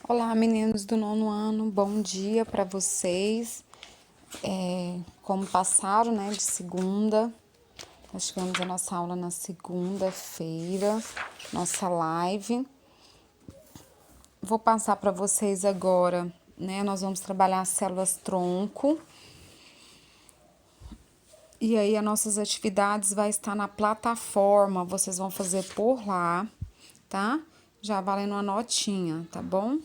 Olá, meninos do nono ano, bom dia para vocês. Como passaram, né, de segunda, nós tivemos a nossa aula na segunda-feira, nossa live. Vou passar para vocês agora, né, nós vamos trabalhar as células tronco. E aí, as nossas atividades vai estar na plataforma, vocês vão fazer por lá, tá? Já valendo uma notinha, tá bom?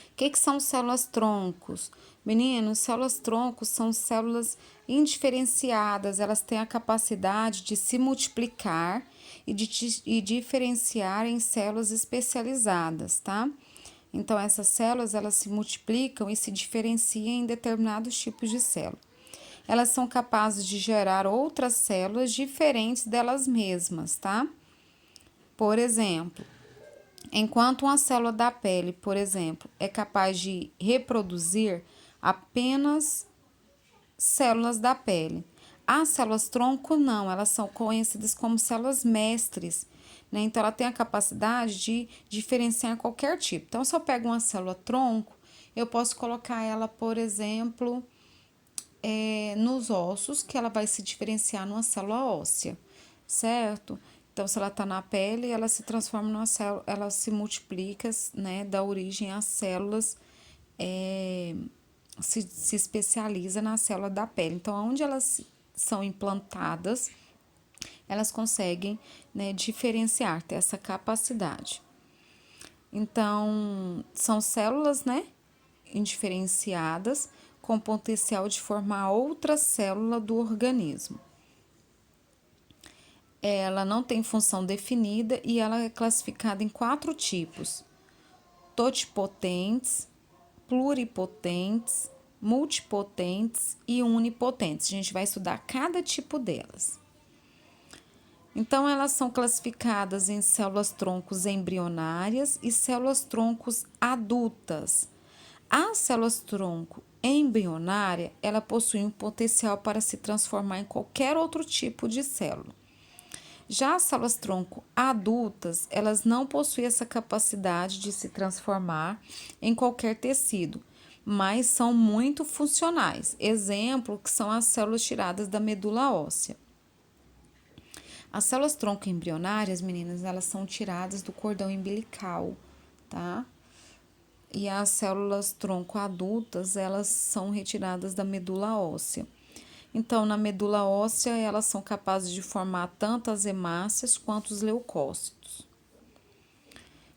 O que são células troncos? Meninos, células troncos são células indiferenciadas, elas têm a capacidade de se multiplicar e diferenciar em células especializadas, tá? Então, essas células, elas se multiplicam e se diferenciam em determinados tipos de célula. Elas são capazes de gerar outras células diferentes delas mesmas, tá? Por exemplo, enquanto uma célula da pele, por exemplo, é capaz de reproduzir apenas células da pele, as células tronco não, elas são conhecidas como células mestres, né? Então, ela tem a capacidade de diferenciar qualquer tipo. Então, se eu pego uma célula tronco, eu posso colocar ela, por exemplo, nos ossos, que ela vai se diferenciar numa célula óssea, certo? Então, se ela está na pele, ela se transforma numa célula, ela se multiplica, né? Dá origem às células, se especializa na célula da pele. Então, onde elas são implantadas, elas conseguem, né, diferenciar, ter essa capacidade. Então, são células, né, indiferenciadas, com potencial de formar outra célula do organismo. Ela não tem função definida e ela é classificada em 4 tipos: totipotentes, pluripotentes, multipotentes e unipotentes. A gente vai estudar cada tipo delas. Então, elas são classificadas em células troncos embrionárias e células troncos adultas. As células tronco embrionária, ela possui um potencial para se transformar em qualquer outro tipo de célula. Já as células tronco adultas, elas não possuem essa capacidade de se transformar em qualquer tecido, mas são muito funcionais. Exemplo que são as células tiradas da medula óssea. As células tronco embrionárias, meninas, elas são tiradas do cordão umbilical, tá? E as células tronco adultas, elas são retiradas da medula óssea. Então, na medula óssea, elas são capazes de formar tanto as hemácias quanto os leucócitos.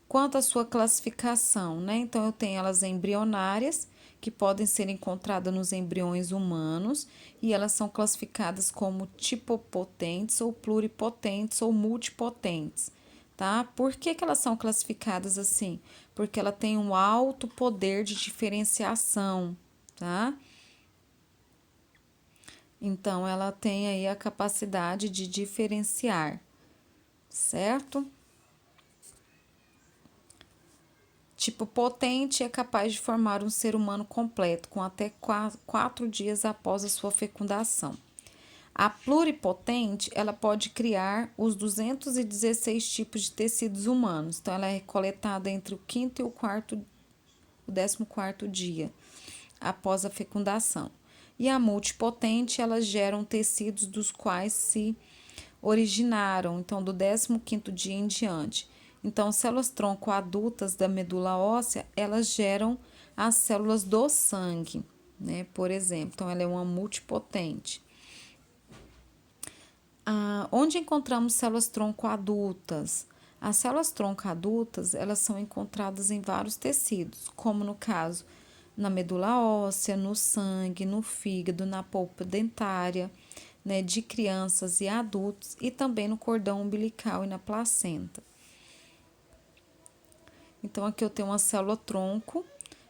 Quanto à sua classificação, né? Então, eu tenho elas embrionárias, que podem ser encontradas nos embriões humanos, e elas são classificadas como tipopotentes, ou pluripotentes, ou multipotentes, tá? Por que elas são classificadas assim? Porque ela tem um alto poder de diferenciação, tá? Então, ela tem aí a capacidade de diferenciar, certo? Tipo potente é capaz de formar um ser humano completo, com até 4 dias após a sua fecundação. A pluripotente, ela pode criar os 216 tipos de tecidos humanos. Então, ela é coletada entre o quinto e o 14º dia após a fecundação. E a multipotente, elas geram tecidos dos quais se originaram, então, do 15º dia em diante. Então, células tronco adultas da medula óssea, elas geram as células do sangue, né? Por exemplo, então, ela é uma multipotente. Onde encontramos células tronco adultas? As células tronco adultas, elas são encontradas em vários tecidos, como no caso na medula óssea, no sangue, no fígado, na polpa dentária, né, de crianças e adultos, e também no cordão umbilical e na placenta. Então, aqui eu tenho uma célula tronco,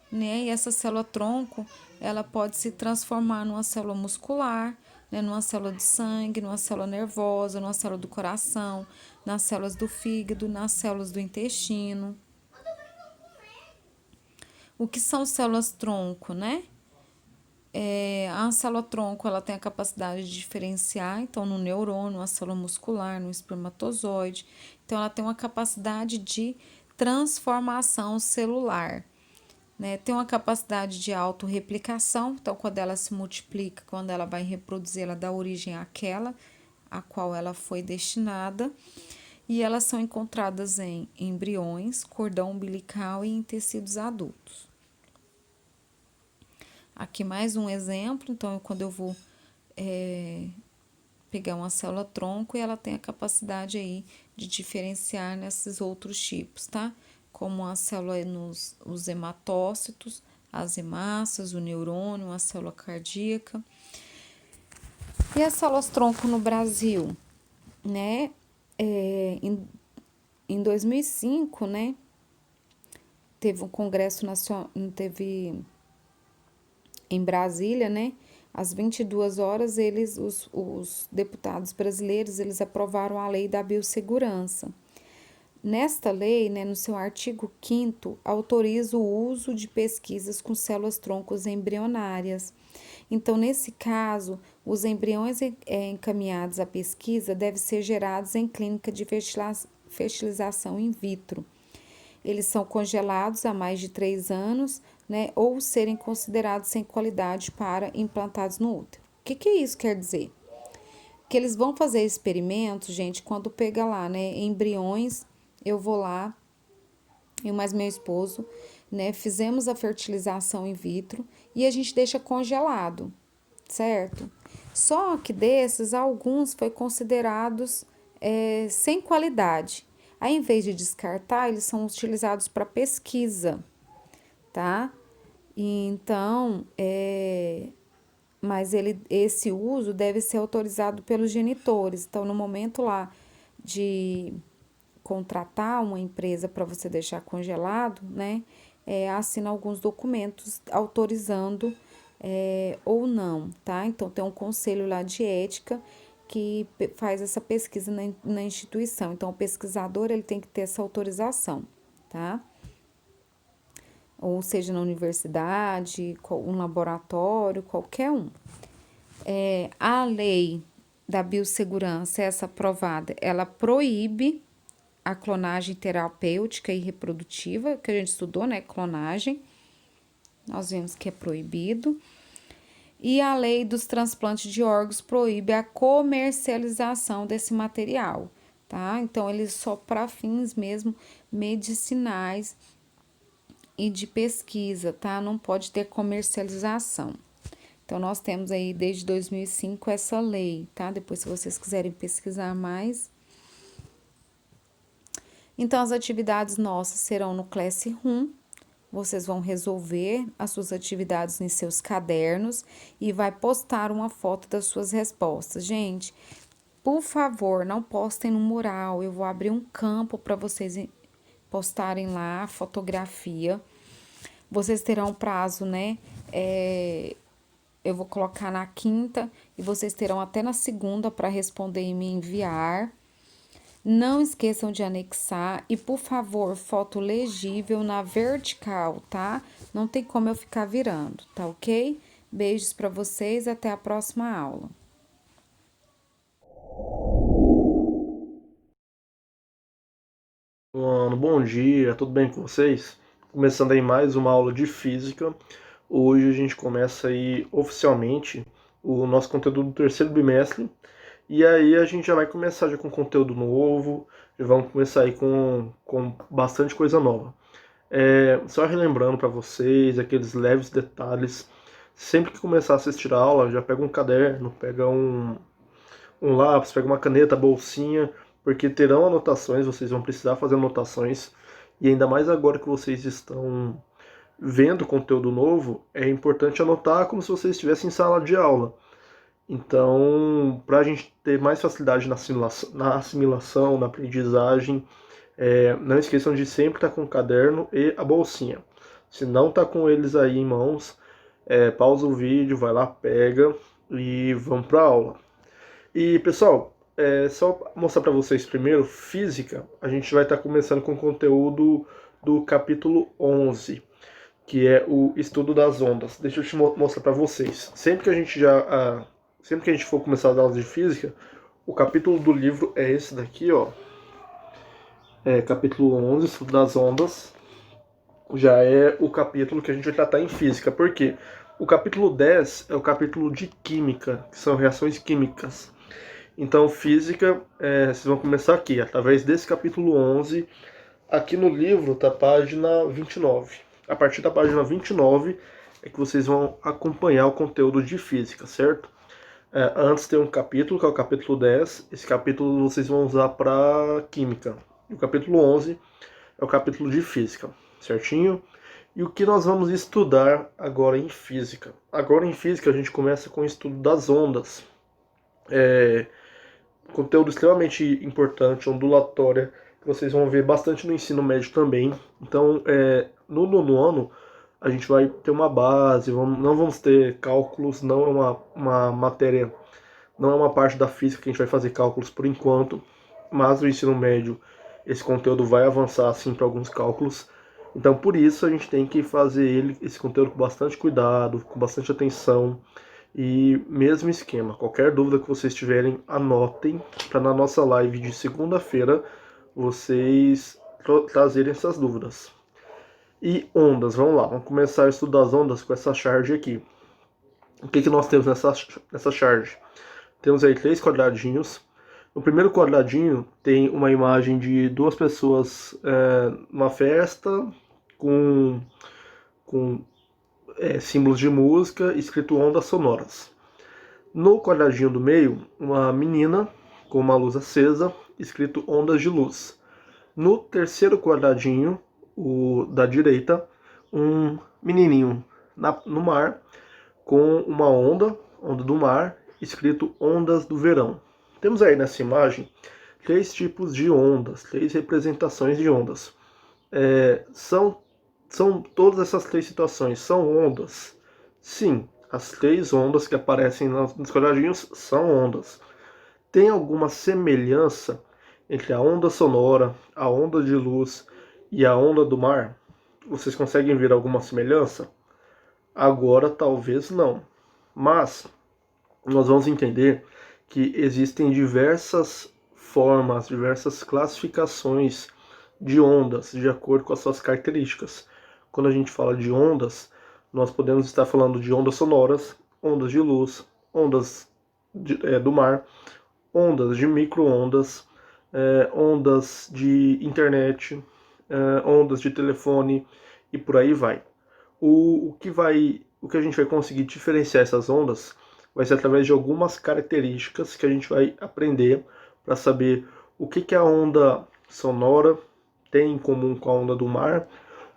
né, e essa célula tronco, ela pode se transformar numa célula muscular, né, numa célula de sangue, numa célula nervosa, numa célula do coração, nas células do fígado, nas células do intestino. O que são células tronco, né? A célula tronco, ela tem a capacidade de diferenciar, então, no neurônio, a célula muscular, no espermatozoide. Então, ela tem uma capacidade de transformação celular, né? Tem uma capacidade de autorreplicação, então quando ela se multiplica, quando ela vai reproduzir, ela dá origem àquela a qual ela foi destinada, e elas são encontradas em embriões, cordão umbilical e em tecidos adultos. Aqui mais um exemplo, então quando eu vou pegar uma célula tronco, e ela tem a capacidade aí de diferenciar nesses outros tipos, tá? Como a célula os hematócitos, as hemácias, o neurônio, a célula cardíaca. E as células tronco no Brasil, né? Em 2005, né? Teve um congresso nacional, teve em Brasília, né? Às 22 horas, os deputados brasileiros, eles aprovaram a lei da biossegurança. Nesta lei, né, no seu artigo 5º, autoriza o uso de pesquisas com células troncos embrionárias. Então, nesse caso, os embriões encaminhados à pesquisa devem ser gerados em clínica de fertilização in vitro. Eles são congelados há mais de 3 anos, né, ou serem considerados sem qualidade para implantados no útero. O que isso quer dizer? Que eles vão fazer experimentos, gente, quando pega lá, né, embriões, eu vou lá, eu mais meu esposo, né, fizemos a fertilização in vitro e a gente deixa congelado, certo? Só que desses, alguns foi considerados sem qualidade. Aí, em vez de descartar, eles são utilizados para pesquisa, tá? Então, mas esse uso deve ser autorizado pelos genitores. Então, no momento lá de contratar uma empresa para você deixar congelado, né? Assina alguns documentos autorizando ou não, tá? Então, tem um conselho lá de ética que faz essa pesquisa na instituição. Então, o pesquisador, ele tem que ter essa autorização, tá? Ou seja, na universidade, um laboratório, qualquer um. A lei da biossegurança, essa aprovada, ela proíbe a clonagem terapêutica e reprodutiva, que a gente estudou, né? Clonagem, nós vimos que é proibido. E a lei dos transplantes de órgãos proíbe a comercialização desse material, tá? Então, ele só para fins mesmo medicinais e de pesquisa, tá? Não pode ter comercialização. Então, nós temos aí desde 2005 essa lei, tá? Depois, se vocês quiserem pesquisar mais. Então, as atividades nossas serão no Classroom. Vocês vão resolver as suas atividades em seus cadernos e vai postar uma foto das suas respostas. Gente, por favor, não postem no mural. Eu vou abrir um campo para vocês postarem lá a fotografia. Vocês terão prazo, né? Eu vou colocar na quinta e vocês terão até na segunda para responder e me enviar. Não esqueçam de anexar e, por favor, foto legível na vertical, tá? Não tem como eu ficar virando, tá ok? Beijos para vocês, até a próxima aula. Bom dia, tudo bem com vocês? Começando aí mais uma aula de física. Hoje a gente começa aí oficialmente o nosso conteúdo do terceiro bimestre. E aí a gente já vai começar já com conteúdo novo, já vamos começar aí com bastante coisa nova. Só relembrando para vocês aqueles leves detalhes, sempre que começar a assistir a aula, já pega um caderno, pega um lápis, pega uma caneta, bolsinha, porque terão anotações, vocês vão precisar fazer anotações, e ainda mais agora que vocês estão vendo conteúdo novo, é importante anotar como se vocês estivessem em sala de aula. Então, para a gente ter mais facilidade na assimilação, na aprendizagem, não esqueçam de sempre estar com o caderno e a bolsinha. Se não está com eles aí em mãos, pausa o vídeo, vai lá, pega e vamos para a aula. E pessoal, só mostrar para vocês primeiro, física, a gente vai estar começando com o conteúdo do capítulo 11, que é o estudo das ondas. Deixa eu te mostrar para vocês. Sempre que a gente for começar as aulas de física, o capítulo do livro é esse daqui, ó. capítulo 11, estudo das ondas, já é o capítulo que a gente vai tratar em física. Por quê? O capítulo 10 é o capítulo de química, que são reações químicas. Então, física, vocês vão começar aqui, através desse capítulo 11. Aqui no livro tá a página 29. A partir da página 29 é que vocês vão acompanhar o conteúdo de física, certo? Antes tem um capítulo, que é o capítulo 10. Esse capítulo vocês vão usar para química. E o capítulo 11 é o capítulo de física, certinho? E o que nós vamos estudar agora em física? Agora em física a gente começa com o estudo das ondas. Conteúdo extremamente importante, ondulatória, que vocês vão ver bastante no ensino médio também. Então, no nono ano, a gente vai ter uma base, não vamos ter cálculos, não é uma matéria, não é uma parte da física que a gente vai fazer cálculos por enquanto, mas no ensino médio esse conteúdo vai avançar assim para alguns cálculos. Então, por isso, a gente tem que fazer esse conteúdo com bastante cuidado, com bastante atenção. E mesmo esquema, qualquer dúvida que vocês tiverem, anotem para na nossa live de segunda-feira vocês trazerem essas dúvidas. E ondas, vamos lá, vamos começar a estudar as ondas com essa charge aqui. O que nós temos nessa charge? Temos aí 3 quadradinhos. No primeiro quadradinho tem uma imagem de 2 pessoas numa festa com símbolos de música, escrito ondas sonoras. No quadradinho do meio, uma menina com uma luz acesa, escrito ondas de luz. No terceiro quadradinho, o da direita, um menininho no mar com uma onda do mar, escrito ondas do verão. Temos aí nessa imagem 3 tipos de ondas, 3 representações de ondas. São todas essas 3 situações, são ondas? Sim, as 3 ondas que aparecem nos quadradinhos são ondas. Tem alguma semelhança entre a onda sonora, a onda de luz e a onda do mar? Vocês conseguem ver alguma semelhança? Agora talvez não. Mas nós vamos entender que existem diversas formas, diversas classificações de ondas de acordo com as suas características. Quando a gente fala de ondas, nós podemos estar falando de ondas sonoras, ondas de luz, ondas do mar, ondas de micro-ondas, ondas de internet, ondas de telefone e por aí vai. O que a gente vai conseguir diferenciar essas ondas vai ser através de algumas características que a gente vai aprender para saber o que a onda sonora tem em comum com a onda do mar,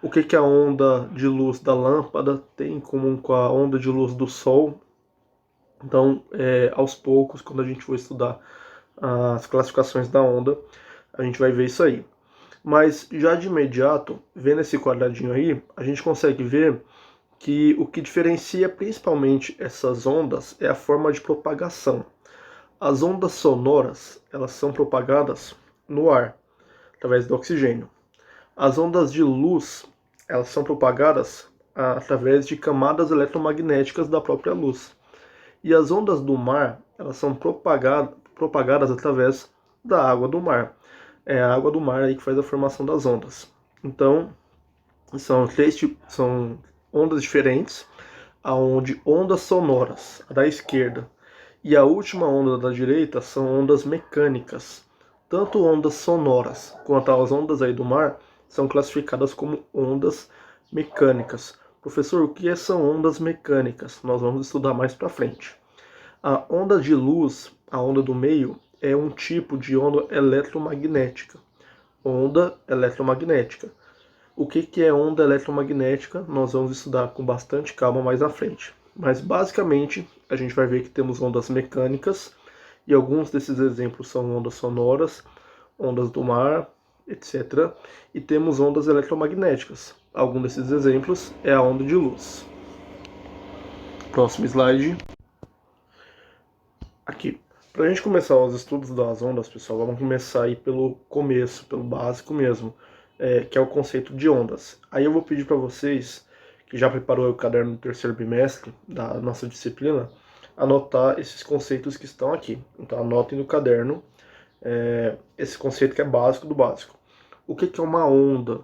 o que a onda de luz da lâmpada tem em comum com a onda de luz do sol. Então, aos poucos, quando a gente for estudar as classificações da onda, a gente vai ver isso aí. Mas já de imediato, vendo esse quadradinho aí, a gente consegue ver que o que diferencia principalmente essas ondas é a forma de propagação. As ondas sonoras, elas são propagadas no ar, através do oxigênio. As ondas de luz, elas são propagadas através de camadas eletromagnéticas da própria luz. E as ondas do mar, elas são propagadas através da água do mar. É a água do mar aí que faz a formação das ondas. Então, são ondas diferentes, aonde ondas sonoras, a da esquerda, e a última onda da direita são ondas mecânicas. Tanto ondas sonoras quanto as ondas aí do mar são classificadas como ondas mecânicas. Professor, o que são ondas mecânicas? Nós vamos estudar mais para frente. A onda de luz, a onda do meio, é um tipo de onda eletromagnética. Onda eletromagnética. O que é onda eletromagnética? Nós vamos estudar com bastante calma mais à frente. Mas basicamente a gente vai ver que temos ondas mecânicas e alguns desses exemplos são ondas sonoras, ondas do mar, etc. E temos ondas eletromagnéticas. Algum desses exemplos é a onda de luz. Próximo slide. Aqui. Para a gente começar os estudos das ondas, pessoal, vamos começar aí pelo começo, pelo básico mesmo, que é o conceito de ondas. Aí eu vou pedir para vocês, que já preparou o caderno do terceiro bimestre da nossa disciplina, anotar esses conceitos que estão aqui. Então anotem no caderno esse conceito que é básico do básico. O que é uma onda?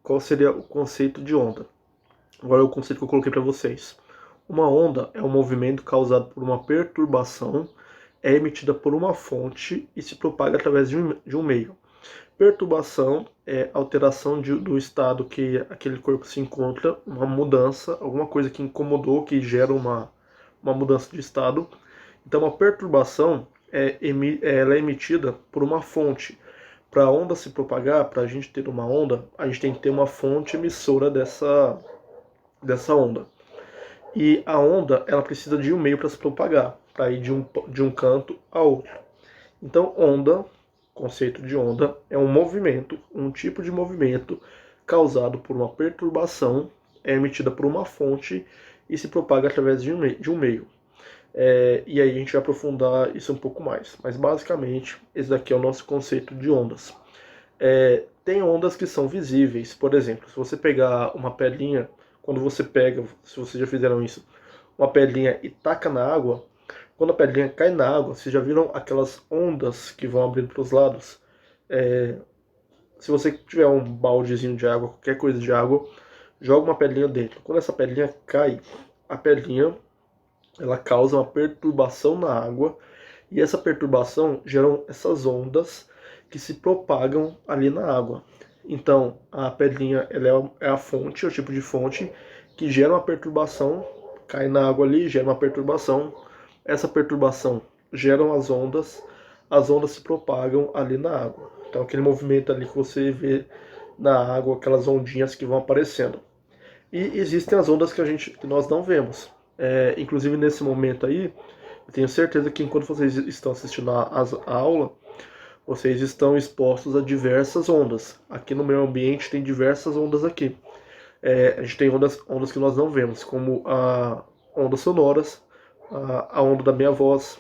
Qual seria o conceito de onda? Agora é o conceito que eu coloquei para vocês. Uma onda é um movimento causado por uma perturbação, é emitida por uma fonte e se propaga através de um meio. Perturbação é alteração do estado que aquele corpo se encontra, uma mudança, alguma coisa que incomodou, que gera uma mudança de estado. Então, uma perturbação ela é emitida por uma fonte. Para a onda se propagar, para a gente ter uma onda, a gente tem que ter uma fonte emissora dessa onda. E a onda ela precisa de um meio para se propagar, para ir de um canto a outro. Então, onda, conceito de onda, é um movimento, um tipo de movimento causado por uma perturbação, é emitida por uma fonte e se propaga através de um meio. E aí a gente vai aprofundar isso um pouco mais. Mas basicamente, esse daqui é o nosso conceito de ondas. Tem ondas que são visíveis. Por exemplo, se você pegar uma pedrinha, quando você pega, se vocês já fizeram isso, uma pedrinha e taca na água, quando a pedrinha cai na água, vocês já viram aquelas ondas que vão abrindo para os lados? Se você tiver um baldezinho de água, qualquer coisa de água, joga uma pedrinha dentro. Quando essa pedrinha cai, a pedrinha ela causa uma perturbação na água e essa perturbação gera essas ondas que se propagam ali na água. Então, a pedrinha ela é a fonte, é o tipo de fonte que gera uma perturbação, cai na água ali, gera uma perturbação. Essa perturbação gera as ondas se propagam ali na água. Então, aquele movimento ali que você vê na água, aquelas ondinhas que vão aparecendo. E existem as ondas que nós não vemos. Inclusive nesse momento aí, eu tenho certeza que enquanto vocês estão assistindo a aula, vocês estão expostos a diversas ondas. Aqui no meio ambiente tem diversas ondas aqui. A gente tem ondas que nós não vemos, como ondas sonoras, a onda da minha voz,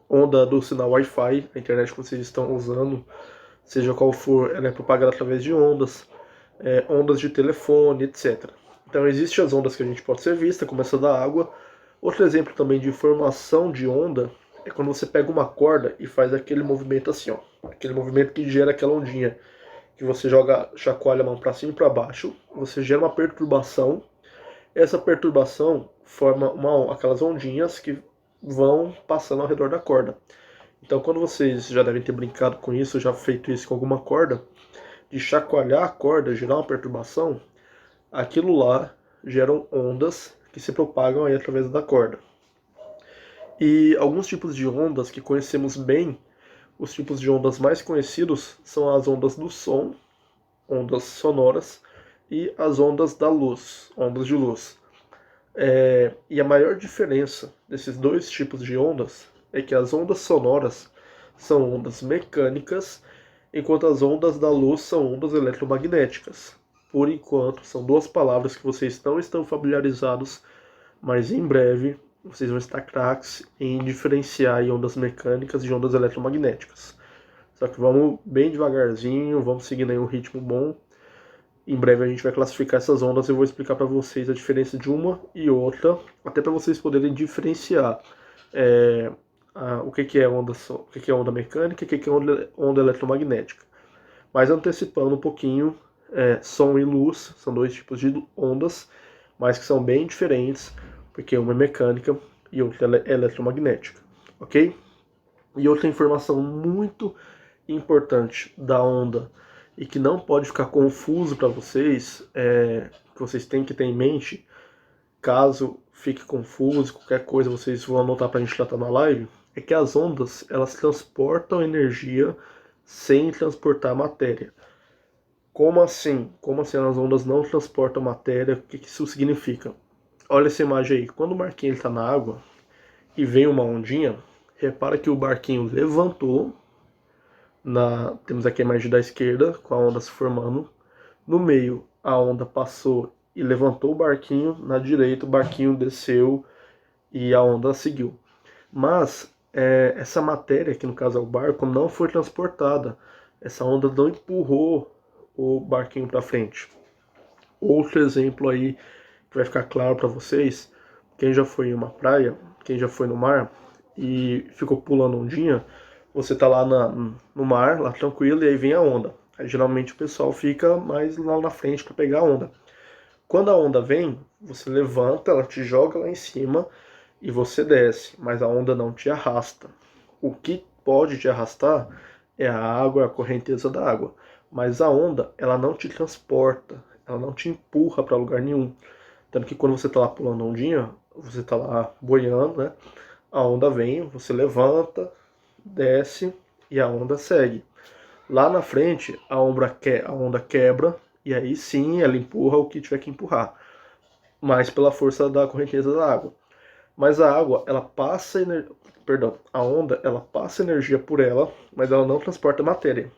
onda do sinal Wi-Fi, a internet que vocês estão usando, seja qual for, ela é propagada através de ondas, ondas de telefone, etc. Então existem as ondas que a gente pode ser vista, como essa da água. Outro exemplo também de formação de onda é quando você pega uma corda e faz aquele movimento assim, ó, aquele movimento que gera aquela ondinha, que você chacoalha a mão para cima e para baixo, você gera uma perturbação. Essa perturbação forma aquelas ondinhas que vão passando ao redor da corda. Então, quando vocês já devem ter brincado com isso, já feito isso com alguma corda, de chacoalhar a corda, gerar uma perturbação, aquilo lá geram ondas que se propagam aí através da corda. E alguns tipos de ondas que conhecemos bem, os tipos de ondas mais conhecidos são as ondas do som, ondas sonoras, e as ondas da luz, ondas de luz. E a maior diferença desses dois tipos de ondas é que as ondas sonoras são ondas mecânicas, enquanto as ondas da luz são ondas eletromagnéticas. Por enquanto, são duas palavras que vocês não estão familiarizados, mas em breve vocês vão estar craques em diferenciar ondas mecânicas de ondas eletromagnéticas. Só que vamos bem devagarzinho, vamos seguindo aí um ritmo bom. Em breve a gente vai classificar essas ondas e eu vou explicar para vocês a diferença de uma e outra, até para vocês poderem diferenciar o que é onda mecânica e o que é onda eletromagnética. Mas antecipando um pouquinho, som e luz são dois tipos de ondas, mas que são bem diferentes, porque uma é mecânica e outra é eletromagnética, ok? E outra informação muito importante da onda e que não pode ficar confuso para vocês, que vocês têm que ter em mente, caso fique confuso, qualquer coisa vocês vão anotar para a gente tratar na live, é que as ondas elas transportam energia sem transportar matéria. Como assim? Como assim as ondas não transportam matéria? O que isso significa? Olha essa imagem aí. Quando o barquinho está na água e vem uma ondinha, repara que o barquinho levantou. Temos aqui a imagem da esquerda, com a onda se formando. No meio, a onda passou e levantou o barquinho. Na direita, o barquinho desceu e a onda seguiu. Mas essa matéria, que no caso é o barco, não foi transportada. Essa onda não empurrou o barquinho para frente. Outro exemplo aí que vai ficar claro para vocês, quem já foi em uma praia, quem já foi no mar e ficou pulando ondinha, você tá lá no mar, lá tranquilo, e aí vem a onda. Aí, geralmente o pessoal fica mais lá na frente para pegar a onda. Quando a onda vem, você levanta, ela te joga lá em cima e você desce, mas a onda não te arrasta. O que pode te arrastar é a água, a correnteza da água, mas a onda, ela não te transporta, ela não te empurra para lugar nenhum. Tanto que quando você está lá pulando ondinha, você está lá boiando, né? A onda vem, você levanta, desce e a onda segue. Lá na frente, a onda quebra e aí sim ela empurra o que tiver que empurrar, mas pela força da correnteza da água. Mas a água, ela passa, perdão, a onda, ela passa energia por ela, mas ela não transporta matéria.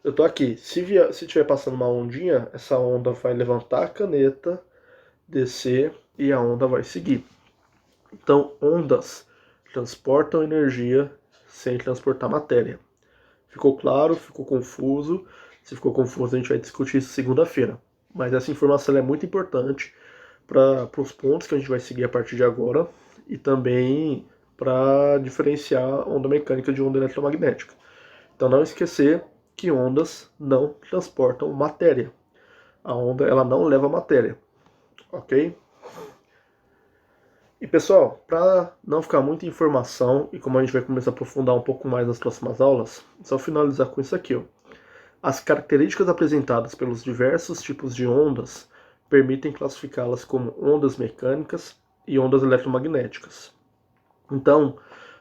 Eu tô aqui, se tiver passando uma ondinha, essa onda vai levantar a caneta, descer e a onda vai seguir. Então, ondas transportam energia sem transportar matéria. Ficou claro? Ficou confuso? Se ficou confuso, a gente vai discutir isso segunda-feira. Mas essa informação é muito importante para os pontos que a gente vai seguir a partir de agora e também para diferenciar onda mecânica de onda eletromagnética. Então, não esquecer que ondas não transportam matéria. A onda ela não leva matéria, ok? E pessoal, para não ficar muita informação e como a gente vai começar a aprofundar um pouco mais nas próximas aulas, só finalizar com isso aqui, ó. As características apresentadas pelos diversos tipos de ondas permitem classificá-las como ondas mecânicas e ondas eletromagnéticas. Então,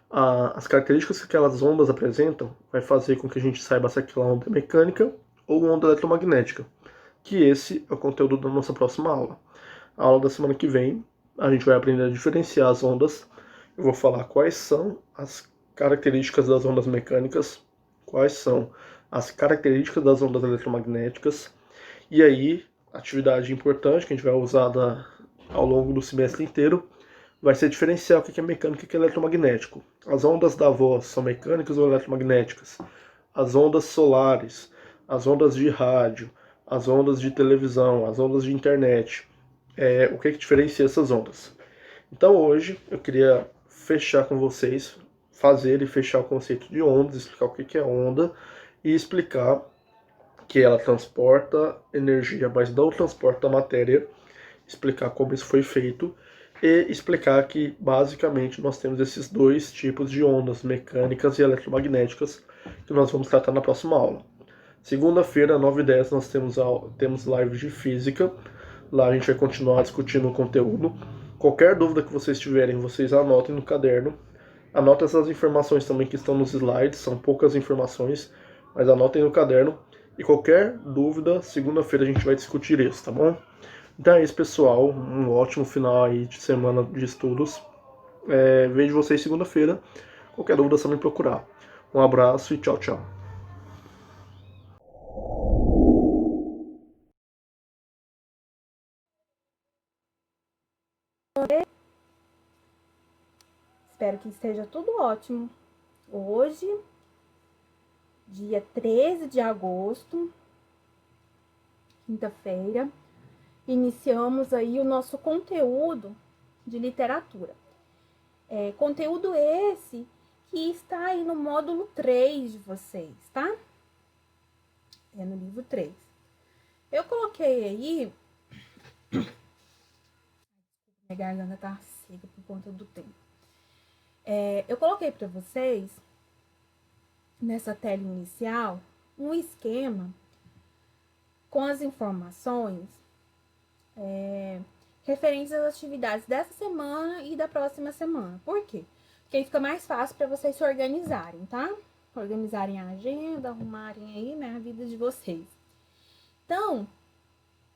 as características que aquelas ondas apresentam vai fazer com que a gente saiba se aquela onda é mecânica ou onda eletromagnética, que esse é o conteúdo da nossa próxima aula. A aula da semana que vem, a gente vai aprender a diferenciar as ondas. Eu vou falar quais são as características das ondas mecânicas, quais são as características das ondas eletromagnéticas, e aí, atividade importante que a gente vai usar ao longo do semestre inteiro, vai ser diferenciar o que é mecânico e o que é eletromagnético. As ondas da voz são mecânicas ou eletromagnéticas? As ondas solares, as ondas de rádio, as ondas de televisão, as ondas de internet. O que diferencia essas ondas? Então hoje eu queria fechar com vocês, fazer e fechar o conceito de ondas, explicar o que é onda e explicar que ela transporta energia, mas não transporta matéria, explicar como isso foi feito e explicar que basicamente nós temos esses dois tipos de ondas, mecânicas e eletromagnéticas, que nós vamos tratar na próxima aula. Segunda-feira, 9h10, nós temos live de física. Lá a gente vai continuar discutindo o conteúdo. Qualquer dúvida que vocês tiverem, vocês anotem no caderno. Anotem essas informações também que estão nos slides, são poucas informações, mas anotem no caderno. E qualquer dúvida, segunda-feira a gente vai discutir isso, tá bom? Então é isso, pessoal. Um ótimo final aí de semana de estudos. Vejo vocês segunda-feira. Qualquer dúvida é só me procurar. Um abraço e tchau, tchau. Espero que esteja tudo ótimo. Hoje, dia 13 de agosto, quinta-feira, iniciamos aí o nosso conteúdo de literatura. Conteúdo esse que está aí no módulo 3 de vocês, tá? É no livro 3. Eu coloquei aí... Minha garganta tá seca por conta do tempo. Eu coloquei para vocês, nessa tela inicial, um esquema com as informações referentes às atividades dessa semana e da próxima semana. Por quê? Porque aí fica mais fácil para vocês se organizarem, tá? Organizarem a agenda, arrumarem aí, né, a vida de vocês. Então,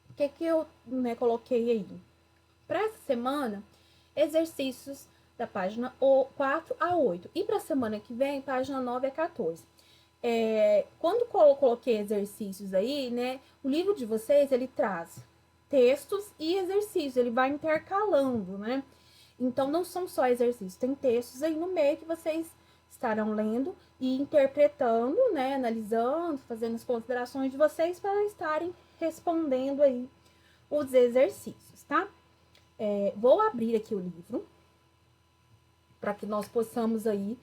o que eu coloquei aí? Para essa semana, exercícios da página 4 a 8. E para a semana que vem, página 9 a 14. Quando eu coloquei exercícios aí, né, o livro de vocês, ele traz textos e exercícios, ele vai intercalando, né? Então, não são só exercícios, tem textos aí no meio que vocês estarão lendo e interpretando, né, analisando, fazendo as considerações de vocês para estarem respondendo aí os exercícios, tá? Vou abrir aqui o livro para que nós possamos aí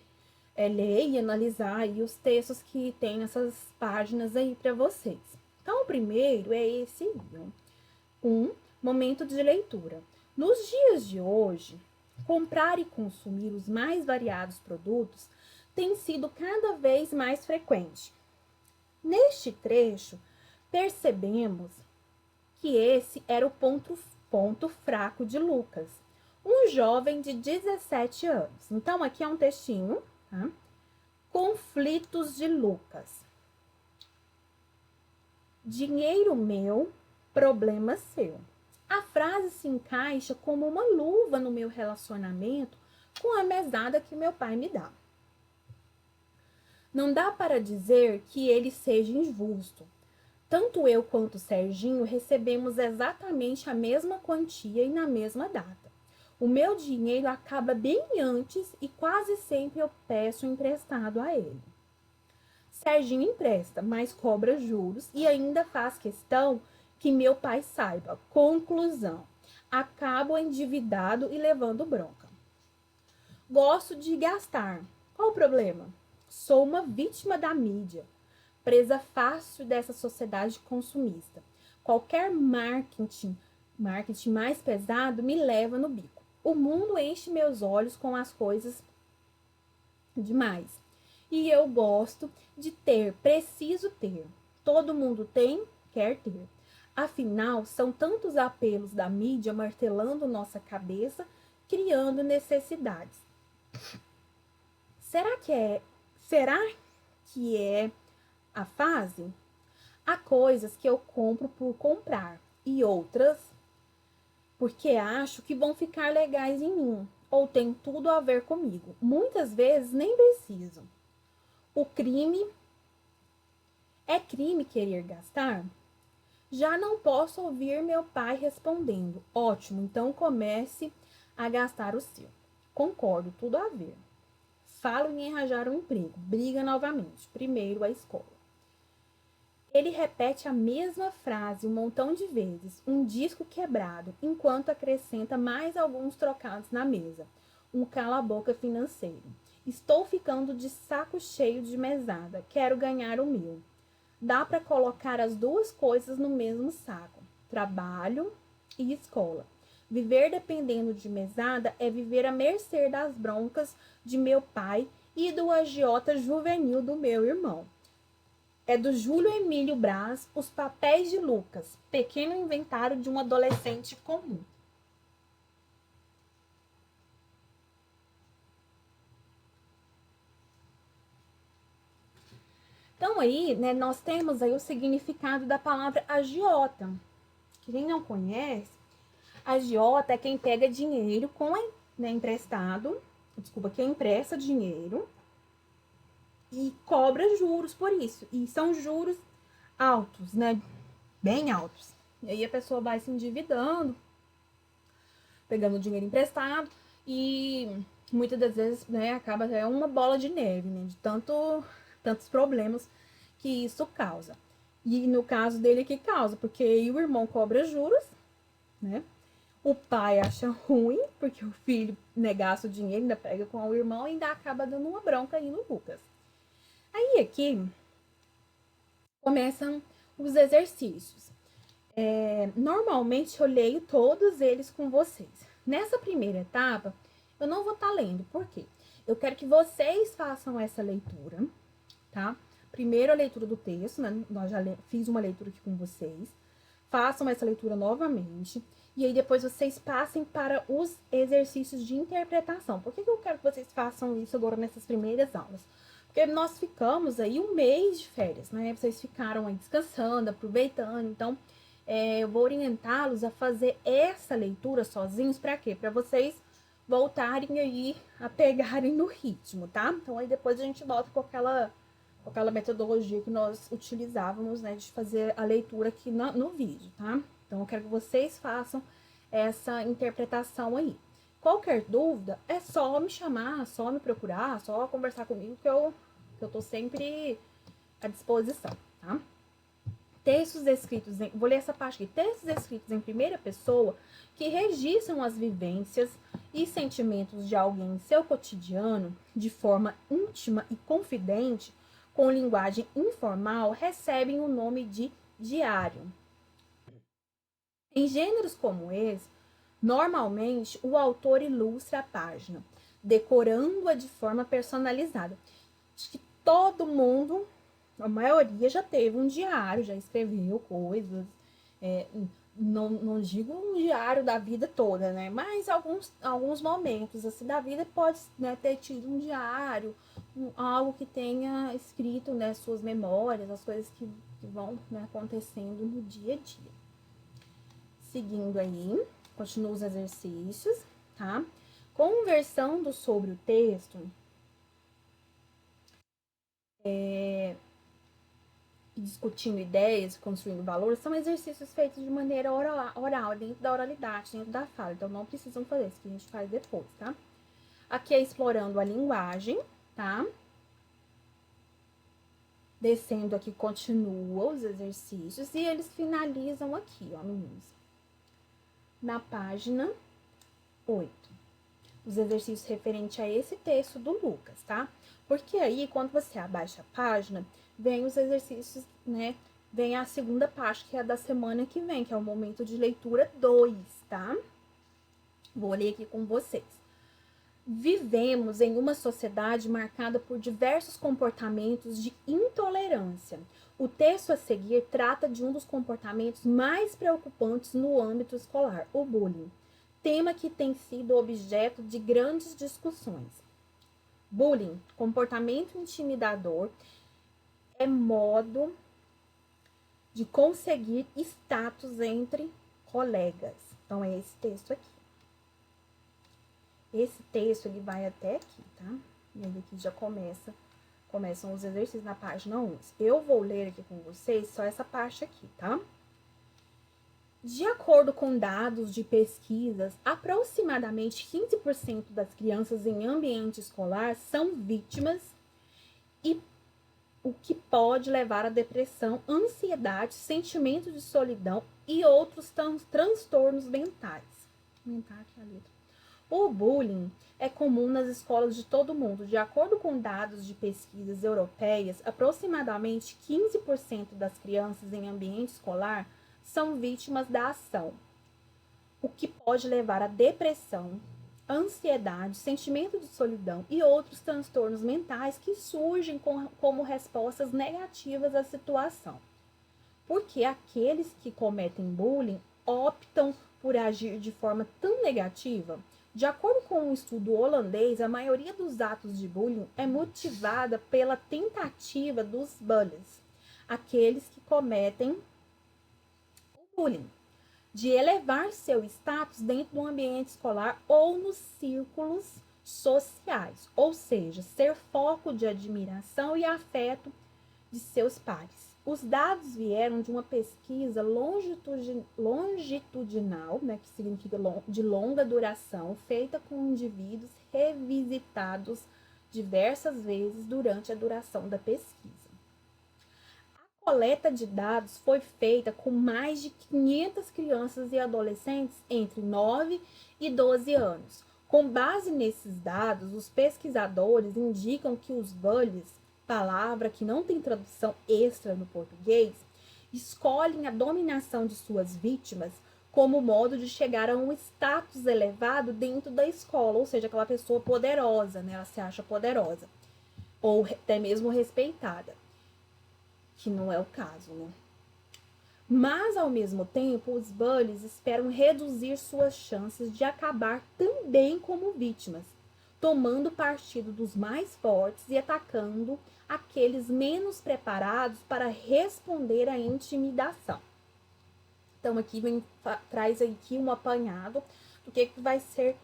ler e analisar aí os textos que tem nessas páginas aí para vocês. Então, o primeiro é esse, momento de leitura. Nos dias de hoje, comprar e consumir os mais variados produtos tem sido cada vez mais frequente. Neste trecho, percebemos que esse era o ponto fraco de Lucas, um jovem de 17 anos. Então, aqui é um textinho, tá? Conflitos de Lucas. Dinheiro meu, problema seu. A frase se encaixa como uma luva no meu relacionamento com a mesada que meu pai me dá. Não dá para dizer que ele seja injusto. Tanto eu quanto o Serginho recebemos exatamente a mesma quantia e na mesma data. O meu dinheiro acaba bem antes e quase sempre eu peço emprestado a ele. Serginho empresta, mas cobra juros e ainda faz questão que meu pai saiba. Conclusão: acabo endividado e levando bronca. Gosto de gastar. Qual o problema? Sou uma vítima da mídia, presa fácil dessa sociedade consumista. Qualquer marketing mais pesado me leva no bico. O mundo enche meus olhos com as coisas demais. E eu gosto de ter, preciso ter. Todo mundo tem, quer ter. Afinal, são tantos apelos da mídia martelando nossa cabeça, criando necessidades. Será que é a fase? Há coisas que eu compro por comprar e outras porque acho que vão ficar legais em mim ou tem tudo a ver comigo. Muitas vezes nem preciso. O crime é crime querer gastar? Já não posso ouvir meu pai respondendo: ótimo, então comece a gastar o seu. Concordo, tudo a ver. Falo em arranjar um emprego, briga novamente. Primeiro a escola. Ele repete a mesma frase um montão de vezes, um disco quebrado, enquanto acrescenta mais alguns trocados na mesa. Um cala-boca financeiro. Estou ficando de saco cheio de mesada, quero ganhar o meu. Dá para colocar as duas coisas no mesmo saco: trabalho e escola. Viver dependendo de mesada é viver à mercê das broncas de meu pai e do agiota juvenil do meu irmão. É do Júlio Emílio Braz, Os Papéis de Lucas, pequeno inventário de um adolescente comum. Então aí, né, nós temos aí o significado da palavra agiota. Quem não conhece, agiota é quem pega dinheiro emprestado, quem empresta dinheiro e cobra juros por isso. E são juros altos, né? Bem altos. E aí a pessoa vai se endividando, pegando dinheiro emprestado e muitas das vezes, né, acaba até uma bola de neve, né? De tantos problemas que isso causa. E no caso dele que causa, porque aí o irmão cobra juros, né? O pai acha ruim, porque o filho gasta o dinheiro, ainda pega com o irmão e ainda acaba dando uma bronca aí no Lucas. Aí aqui começam os exercícios. Normalmente eu leio todos eles com vocês. Nessa primeira etapa, eu não vou estar lendo, por quê? Eu quero que vocês façam essa leitura, tá? Primeiro a leitura do texto, né? Nós já fiz uma leitura aqui com vocês. Façam essa leitura novamente. E aí depois vocês passem para os exercícios de interpretação. Por que eu quero que vocês façam isso agora nessas primeiras aulas? Porque nós ficamos aí um mês de férias, né? Vocês ficaram aí descansando, aproveitando. Então, eu vou orientá-los a fazer essa leitura sozinhos. Para quê? Para vocês voltarem aí a pegarem no ritmo, tá? Então, aí depois a gente volta com aquela metodologia que nós utilizávamos, né? De fazer a leitura aqui no vídeo, tá? Então, eu quero que vocês façam essa interpretação aí. Qualquer dúvida, é só me chamar, só me procurar, só conversar comigo que eu tô sempre à disposição, tá? Textos escritos vou ler essa parte aqui. Textos escritos em primeira pessoa que registram as vivências e sentimentos de alguém em seu cotidiano de forma íntima e confidente, com linguagem informal, recebem o nome de diário. Em gêneros como esse, normalmente o autor ilustra a página, decorando-a de forma personalizada. Acho que todo mundo, a maioria, já teve um diário, já escreveu coisas. Não digo um diário da vida toda, né? Mas alguns momentos assim da vida pode, né, ter tido um diário, algo que tenha escrito, né, suas memórias, as coisas que vão, né, acontecendo no dia a dia. Seguindo aí, continuo os exercícios, tá? Conversando sobre o texto, discutindo ideias, construindo valores, são exercícios feitos de maneira oral, dentro da oralidade, dentro da fala. Então, não precisam fazer isso, que a gente faz depois, tá? Aqui é explorando a linguagem, tá? Descendo aqui, continua os exercícios e eles finalizam aqui, ó, meninos. Na página 8. Os exercícios referentes a esse texto do Lucas, tá? Porque aí, quando você abaixa a página, vem os exercícios, né? Vem a segunda parte, que é a da semana que vem, que é o momento de leitura 2, tá? Vou ler aqui com vocês. Vivemos em uma sociedade marcada por diversos comportamentos de intolerância. O texto a seguir trata de um dos comportamentos mais preocupantes no âmbito escolar, o bullying, tema que tem sido objeto de grandes discussões. Bullying, comportamento intimidador, é modo de conseguir status entre colegas. Então, é esse texto aqui. Esse texto, ele vai até aqui, tá? E aí aqui já começam os exercícios na página 11. Eu vou ler aqui com vocês só essa parte aqui, tá? De acordo com dados de pesquisas, aproximadamente 15% das crianças em ambiente escolar são vítimas, e o que pode levar a depressão, ansiedade, sentimento de solidão e outros transtornos mentais. O bullying é comum nas escolas de todo o mundo. De acordo com dados de pesquisas europeias, aproximadamente 15% das crianças em ambiente escolar são vítimas da ação, o que pode levar a depressão, ansiedade, sentimento de solidão e outros transtornos mentais que surgem como respostas negativas à situação. Porque aqueles que cometem bullying optam por agir de forma tão negativa. De acordo com um estudo holandês, a maioria dos atos de bullying é motivada pela tentativa dos bullies, aqueles que cometem o bullying, de elevar seu status dentro do ambiente escolar ou nos círculos sociais, ou seja, ser foco de admiração e afeto de seus pares. Os dados vieram de uma pesquisa longitudinal, né, que significa de longa duração, feita com indivíduos revisitados diversas vezes durante a duração da pesquisa. A coleta de dados foi feita com mais de 500 crianças e adolescentes entre 9 e 12 anos. Com base nesses dados, os pesquisadores indicam que os bullies, palavra que não tem tradução extra no português, escolhem a dominação de suas vítimas como modo de chegar a um status elevado dentro da escola, ou seja, aquela pessoa poderosa, né? Ela se acha poderosa, ou até mesmo respeitada, que não é o caso, né? Mas, ao mesmo tempo, os bullies esperam reduzir suas chances de acabar também como vítimas, tomando partido dos mais fortes e atacando aqueles menos preparados para responder à intimidação. Então, aqui traz aqui um apanhado do que vai ser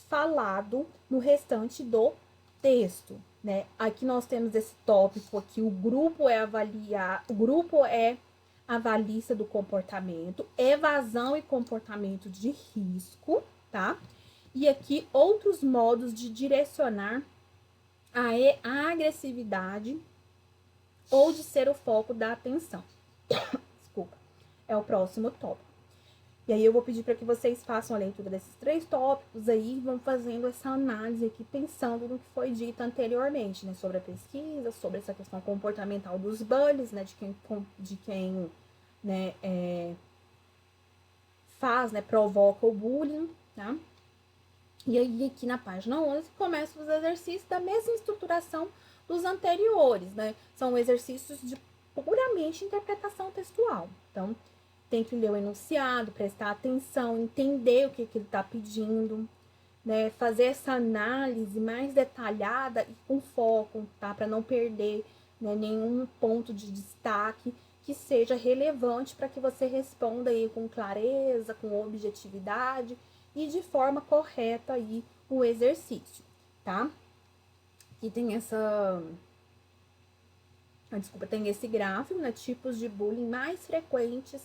falado no restante do texto, né? Aqui nós temos esse tópico aqui, o grupo é avalista do comportamento, evasão e comportamento de risco, tá? E aqui outros modos de direcionar a agressividade ou de ser o foco da atenção. Desculpa. é o próximo tópico. E aí eu vou pedir para que vocês façam a leitura desses 3 tópicos aí e vão fazendo essa análise aqui, pensando no que foi dito anteriormente, né? Sobre a pesquisa, sobre essa questão comportamental dos bullies, né? De quem né, faz, né? Provoca o bullying, tá? E aí aqui na página 11 começam os exercícios da mesma estruturação dos anteriores, né? São exercícios de puramente interpretação textual. Então, tem que ler o enunciado, prestar atenção, entender o que ele está pedindo, né? Fazer essa análise mais detalhada e com foco, tá? Para não perder, né, nenhum ponto de destaque que seja relevante para que você responda aí com clareza, com objetividade e de forma correta aí o exercício, tá? Aqui tem tem esse gráfico, né? Tipos de bullying mais frequentes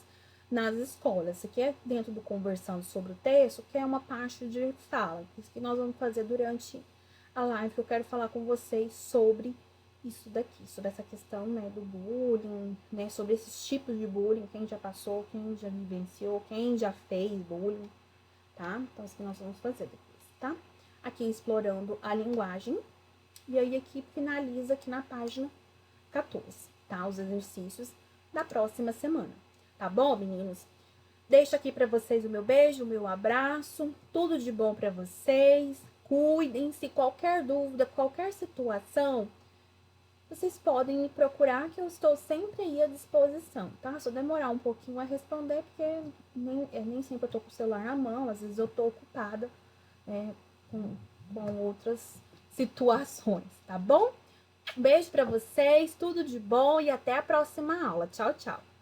nas escolas. Isso aqui é dentro do Conversando sobre o Texto, que é uma parte de fala. Isso que nós vamos fazer durante a live, que eu quero falar com vocês sobre isso daqui, sobre essa questão, né, do bullying, né, sobre esses tipos de bullying, quem já passou, quem já vivenciou, quem já fez bullying, tá? Então, isso que nós vamos fazer depois, tá? Aqui explorando a linguagem. E aí aqui finaliza aqui na página 14, tá? Os exercícios da próxima semana. Tá bom, meninos? Deixo aqui para vocês o meu beijo, o meu abraço. Tudo de bom para vocês. Cuidem-se. Qualquer dúvida, qualquer situação, vocês podem me procurar, que eu estou sempre aí à disposição, tá? Se eu demorar um pouquinho a responder, porque nem sempre eu tô com o celular na mão, às vezes eu tô ocupada com outras situações, tá bom? Um beijo para vocês, tudo de bom e até a próxima aula. Tchau, tchau!